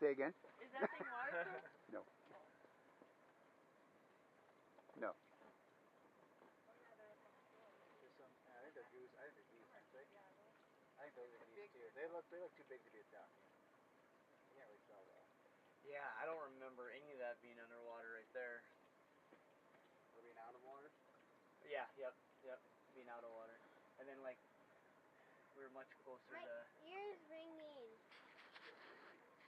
Say again? Is that thing waterproof? No. No. There's some, I think they're goose, aren't they? I think those are geese too. They look too big to be a duck. You can't really tell though. Yeah, I don't remember any of that being underwater right there. Or being out of water? Yeah, yep, being out of water. And then like, we were much closer to... My ears ringing.